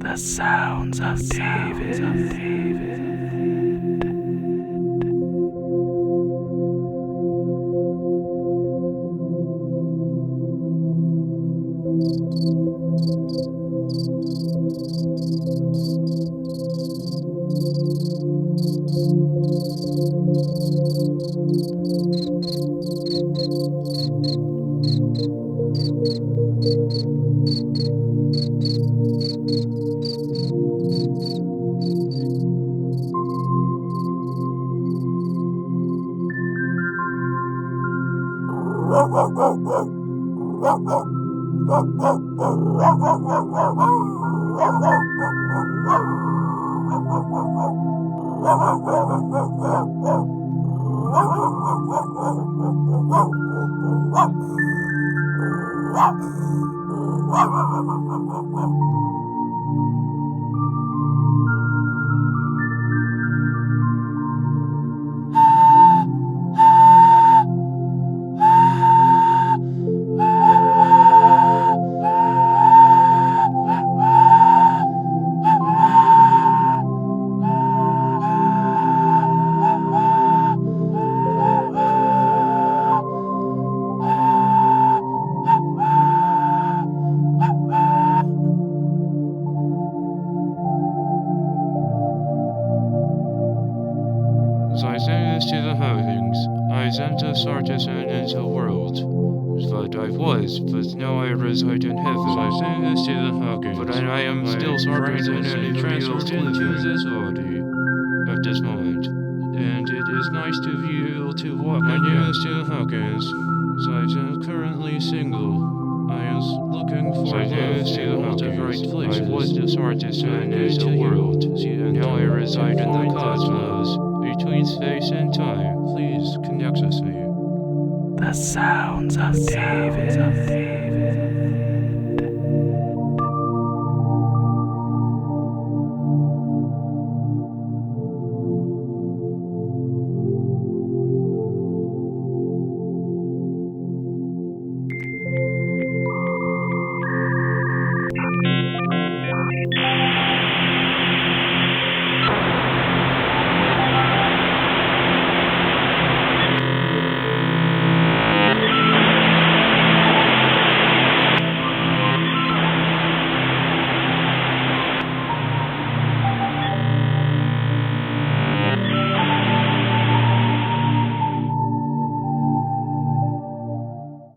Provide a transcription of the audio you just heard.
The sounds of David. I sent this to the Hawkins. I sent this artisan into the world. But I was, but now I reside in heaven. I sent this to the Hawkins. But I am still artisan and transferred into this body at this moment. And it is nice to be able to walk. My name is to the Hawkins. I am currently single. I am looking for love in all the right places. I was this artisan in the world. Now I reside in the cosmos. Between space and time, please connect with me. The sounds of David.